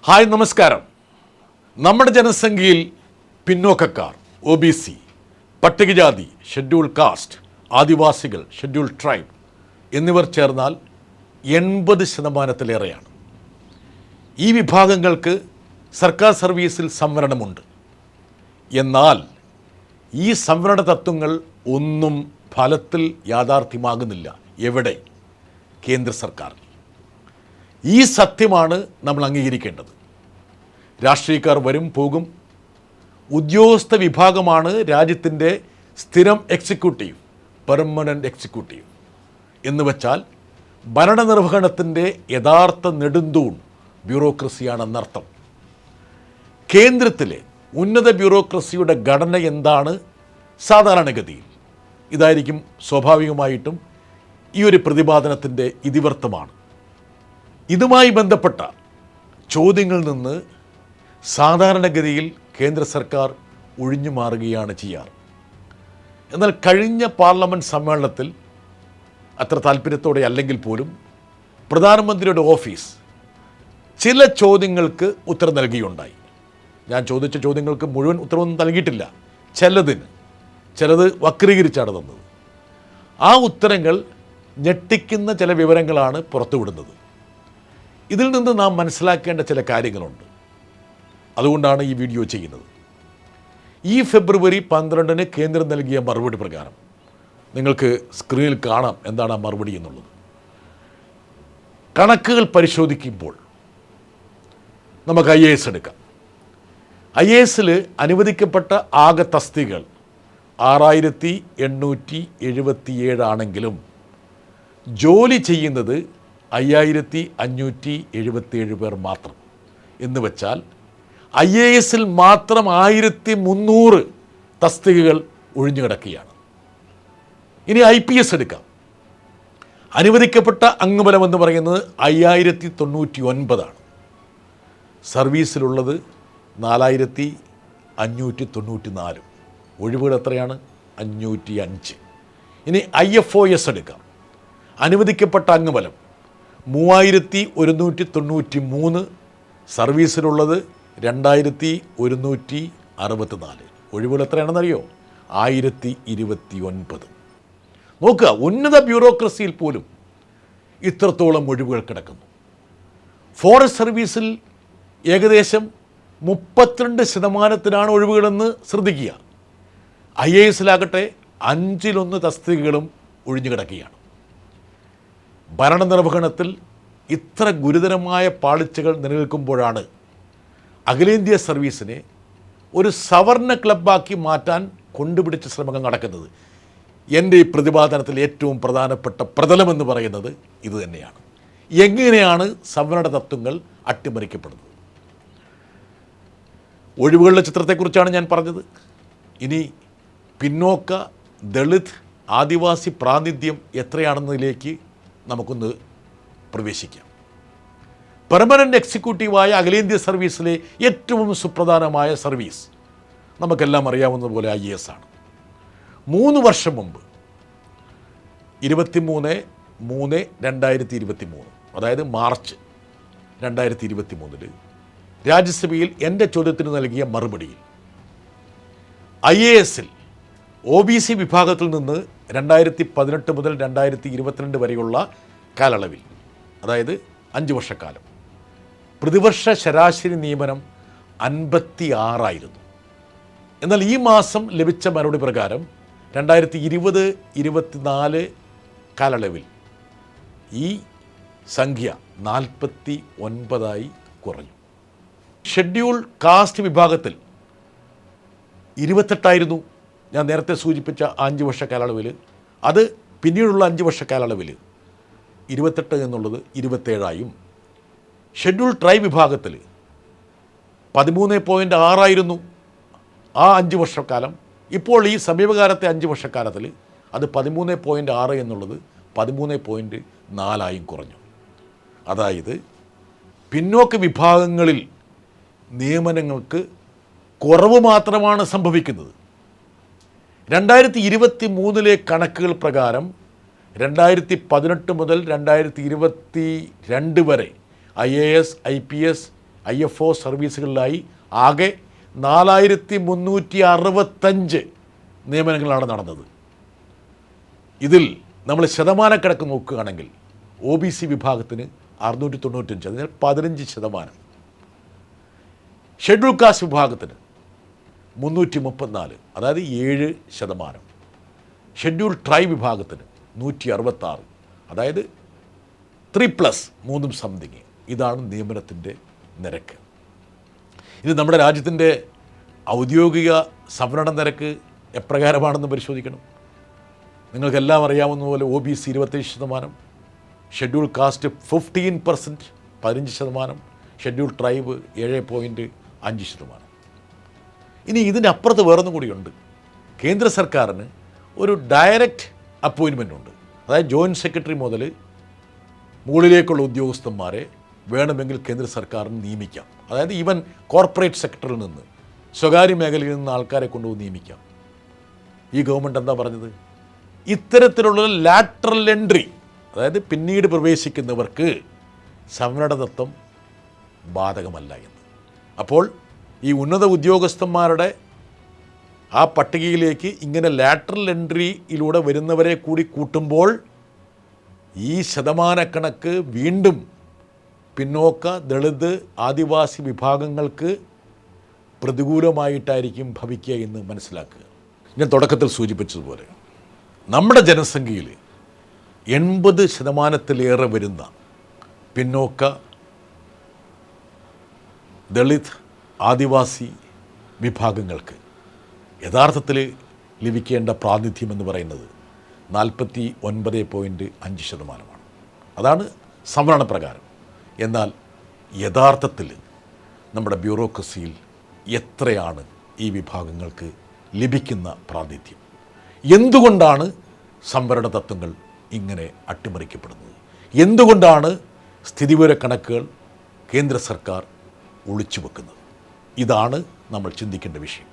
Hi നമസ്കാരം. നമ്മുടെ ജനസംഖ്യയിൽ പിന്നോക്കക്കാർ, OBC, പട്ടികജാതി, ഷെഡ്യൂൾ കാസ്റ്റ്, ആദിവാസികൾ, ഷെഡ്യൂൾ ട്രൈബ് എന്നിവർ ചേർന്നാൽ 80%-ലേറെയാണ്. ഈ വിഭാഗങ്ങൾക്ക് സർക്കാർ സർവീസിൽ സംവരണമുണ്ട്. എന്നാൽ ഈ സംവരണ തത്വങ്ങൾ ഒന്നും ഫലത്തിൽ യാഥാർത്ഥ്യമാകുന്നില്ല. എവിടെ? കേന്ദ്ര സർക്കാർ. ഈ സത്യമാണ് നമ്മൾ അംഗീകരിക്കേണ്ടത്. രാഷ്ട്രീയക്കാർ വരും പോകും. ഉദ്യോഗസ്ഥ വിഭാഗമാണ് രാജ്യത്തിൻ്റെ സ്ഥിരം എക്സിക്യൂട്ടീവ്, പെർമനൻ്റ് എക്സിക്യൂട്ടീവ് എന്ന് വച്ചാൽ ഭരണനിർവഹണത്തിൻ്റെ യഥാർത്ഥ നെടുന്തൂൺ ബ്യൂറോക്രസിയാണെന്നർത്ഥം. കേന്ദ്രത്തിലെ ഉന്നത ബ്യൂറോക്രസിയുടെ ഘടന എന്താണ്? സാധാരണഗതിയിൽ ഇതായിരിക്കും സ്വാഭാവികമായിട്ടും ഈ ഒരു പ്രതിപാദനത്തിൻ്റെ ഇതിവൃത്തമാണ്. ഇതുമായി ബന്ധപ്പെട്ട ചോദ്യങ്ങളിൽ നിന്ന് സാധാരണഗതിയിൽ കേന്ദ്ര സർക്കാർ ഒഴിഞ്ഞു മാറുകയാണ് ചെയ്യാറ്. എന്നാൽ കഴിഞ്ഞ പാർലമെൻറ്റ് സമ്മേളനത്തിൽ അത്ര താല്പര്യത്തോടെ അല്ലെങ്കിൽ പോലും പ്രധാനമന്ത്രിയുടെ ഓഫീസ് ചില ചോദ്യങ്ങൾക്ക് ഉത്തരം നൽകുകയുണ്ടായി. ഞാൻ ചോദിച്ച ചോദ്യങ്ങൾക്ക് മുഴുവൻ ഉത്തരവൊന്നും നൽകിയിട്ടില്ല. ചിലത് വക്രീകരിച്ചാണ് തന്നത്. ആ ഉത്തരങ്ങൾ ഞെട്ടിക്കുന്ന ചില വിവരങ്ങളാണ് പുറത്തുവിടുന്നത്. ഇതിൽ നിന്ന് നാം മനസ്സിലാക്കേണ്ട ചില കാര്യങ്ങളുണ്ട്. അതുകൊണ്ടാണ് ഈ വീഡിയോ ചെയ്യുന്നത്. ഈ ഫെബ്രുവരി 12 കേന്ദ്രം നൽകിയ മറുപടി പ്രകാരം നിങ്ങൾക്ക് സ്ക്രീനിൽ കാണാം എന്താണ് ആ മറുപടി എന്നുള്ളത്. കണക്കുകൾ പരിശോധിക്കുമ്പോൾ നമുക്ക് IAS എടുക്കാം. IASൽ അനുവദിക്കപ്പെട്ട ആകെ തസ്തികകൾ 6877 ആണെങ്കിലും ജോലി ചെയ്യുന്നത് 5577 പേർ മാത്രം. എന്ന് വെച്ചാൽ IASൽ മാത്രം 1300 തസ്തികകൾ ഒഴിഞ്ഞു കിടക്കുകയാണ്. ഇനി IPS എടുക്കാം. അനുവദിക്കപ്പെട്ട അംഗബലം എന്ന് പറയുന്നത് 5099 ആണ്. സർവീസിലുള്ളത് 4594. ഒഴിവുകൾ എത്രയാണ്? 505. ഇനി IFOS എടുക്കാം. അനുവദിക്കപ്പെട്ട അംഗബലം 3193. സർവീസിലുള്ളത് 2164. ഒഴിവുകൾ എത്രയാണെന്നറിയോ? 1029. നോക്കുക, ഉന്നത ബ്യൂറോക്രസിയിൽ പോലും ഇത്രത്തോളം ഒഴിവുകൾ കിടക്കുന്നു. ഫോറസ്റ്റ് സർവീസിൽ ഏകദേശം 32% ഒഴിവുകളെന്ന് ശ്രദ്ധിക്കുക. IASലാകട്ടെ 1/5 തസ്തികകളും ഒഴിഞ്ഞു കിടക്കുകയാണ്. ഭരണനിർവഹണത്തിൽ ഇത്ര ഗുരുതരമായ പാളിച്ചകൾ നിലനിൽക്കുമ്പോഴാണ് അഖിലേന്ത്യാ സർവീസിനെ ഒരു സവർണ ക്ലബ്ബാക്കി മാറ്റാൻ കൊണ്ടുപിടിച്ച ശ്രമങ്ങൾ നടക്കുന്നത്. എൻ്റെ ഈ പ്രതിപാദനത്തിൽ ഏറ്റവും പ്രധാനപ്പെട്ട പ്രതലമെന്ന് പറയുന്നത് ഇത് തന്നെയാണ്. എങ്ങനെയാണ് സംവരണ തത്വങ്ങൾ അട്ടിമറിക്കപ്പെടുന്നത്? ഒഴിവുകളുടെ ചിത്രത്തെക്കുറിച്ചാണ് ഞാൻ പറഞ്ഞത്. ഇനി പിന്നോക്ക, ദളിത്, ആദിവാസി പ്രാതിനിധ്യം എത്രയാണെന്നതിലേക്ക് നമുക്കൊന്ന് പ്രവേശിക്കാം. പെർമനൻ്റ് എക്സിക്യൂട്ടീവായ അഖിലേന്ത്യാ സർവീസിലെ ഏറ്റവും സുപ്രധാനമായ സർവീസ് നമുക്കെല്ലാം അറിയാവുന്നതുപോലെ IAS ആണ്. 3 വർഷം മുമ്പ് 23/3/2023, അതായത് മാർച്ച് 2023 രാജ്യസഭയിൽ എൻ്റെ ചോദ്യത്തിന് നൽകിയ മറുപടിയിൽ IASൽ OBC വിഭാഗത്തിൽ നിന്ന് 2018 മുതൽ 2022 വരെയുള്ള കാലയളവിൽ, അതായത് 5 വർഷക്കാലം, പ്രതിവർഷ ശരാശരി നിയമനം 56 എന്നാൽ ഈ മാസം ലഭിച്ച മറുപടി പ്രകാരം 2020-24 കാലയളവിൽ ഈ സംഖ്യ 49 കുറഞ്ഞു. ഷെഡ്യൂൾ കാസ്റ്റ് വിഭാഗത്തിൽ 28 ഞാൻ നേരത്തെ സൂചിപ്പിച്ച 5 വർഷ കാലയളവിൽ. അത് പിന്നീടുള്ള 5 വർഷ കാലയളവിൽ 28 എന്നുള്ളത് 27 ഷെഡ്യൂൾ ട്രൈബ് വിഭാഗത്തിൽ 13.6 ആ 5 വർഷക്കാലം. ഇപ്പോൾ ഈ സമീപകാലത്തെ 5 വർഷക്കാലത്തിൽ അത് 13.6 എന്നുള്ളത് 13.4 കുറഞ്ഞു. അതായത് പിന്നോക്ക വിഭാഗങ്ങളിൽ നിയമനങ്ങൾക്ക് കുറവ് മാത്രമാണ് സംഭവിക്കുന്നത്. 2023 കണക്കുകൾ പ്രകാരം 2018 മുതൽ 2022 വരെ IAS, IPS IFO സർവീസുകളിലായി ആകെ 4365 നിയമനങ്ങളാണ് നടന്നത്. ഇതിൽ നമ്മൾ ശതമാനക്കണക്ക് നോക്കുകയാണെങ്കിൽ OBC വിഭാഗത്തിന് 695, അതിനാൽ 15%. ഷെഡ്യൂൾ കാസ്റ്റ് വിഭാഗത്തിന് 334, അതായത് 7%. ഷെഡ്യൂൾ ട്രൈബ് വിഭാഗത്തിന് 166, അതായത് 3+3 സംതിങ്. ഇതാണ് നിയമനത്തിൻ്റെ നിരക്ക്. ഇത് നമ്മുടെ രാജ്യത്തിൻ്റെ ഔദ്യോഗിക സംവരണ നിരക്ക് എപ്രകാരമാണെന്ന് പരിശോധിക്കണം. നിങ്ങൾക്കെല്ലാം അറിയാവുന്നതുപോലെ OBC 27%, schedule caste 15%, 15%, schedule tribe 7.5%. ഇനി ഇതിനപ്പുറത്ത് വേറൊന്നും കൂടിയുണ്ട്. കേന്ദ്ര സർക്കാരിന് ഒരു ഡയറക്റ്റ് അപ്പോയിൻമെൻ്റ് ഉണ്ട്. അതായത് ജോയിൻറ്റ് സെക്രട്ടറി മുതൽ മുകളിലേക്കുള്ള ഉദ്യോഗസ്ഥന്മാരെ വേണമെങ്കിൽ കേന്ദ്ര സർക്കാരിന് നിയമിക്കാം. അതായത് ഈവൻ കോർപ്പറേറ്റ് സെക്ടറിൽ നിന്ന്, സ്വകാര്യ മേഖലയിൽ നിന്ന് ആൾക്കാരെ കൊണ്ടുപോയി നിയമിക്കാം. ഈ ഗവൺമെൻറ് എന്താ പറഞ്ഞത്? ഇത്തരത്തിലുള്ള ലാറ്ററൽ എൻട്രി, അതായത് പിന്നീട് പ്രവേശിക്കുന്നവർക്ക് സംവരണ തത്വം ബാധകമല്ല എന്ന്. അപ്പോൾ ഈ ഉന്നത ഉദ്യോഗസ്ഥന്മാരുടെ ആ പട്ടികയിലേക്ക് ഇങ്ങനെ ലാറ്ററൽ എൻട്രിയിലൂടെ വരുന്നവരെ കൂടി കൂട്ടുമ്പോൾ ഈ ശതമാനക്കണക്ക് വീണ്ടും പിന്നോക്ക, ദളിത്, ആദിവാസി വിഭാഗങ്ങൾക്ക് പ്രതികൂലമായിട്ടായിരിക്കും ഭവിക്കുക എന്ന് മനസ്സിലാക്കുക. ഞാൻ തുടക്കത്തിൽ സൂചിപ്പിച്ചതുപോലെ നമ്മുടെ ജനസംഖ്യയിൽ 80% വരുന്ന പിന്നോക്ക, ദളിത്, ആദിവാസി വിഭാഗങ്ങൾക്ക് യഥാർത്ഥത്തിൽ ലഭിക്കേണ്ട പ്രാതിനിധ്യം എന്ന് പറയുന്നത് 49.5%. അതാണ് സംവരണ പ്രകാരം. എന്നാൽ യഥാർത്ഥത്തിൽ നമ്മുടെ ബ്യൂറോക്രസിയിൽ എത്രയാണ് ഈ വിഭാഗങ്ങൾക്ക് ലഭിക്കുന്ന പ്രാതിനിധ്യം? എന്തുകൊണ്ടാണ് സംവരണ തത്വങ്ങൾ ഇങ്ങനെ അട്ടിമറിക്കപ്പെടുന്നത്? എന്തുകൊണ്ടാണ് സ്ഥിതിവിവര കണക്കുകൾ കേന്ദ്ര സർക്കാർ ഒളിച്ചു വെക്കുന്നത്? ഇതാണ് നമ്മൾ ചിന്തിക്കേണ്ട വിഷയം.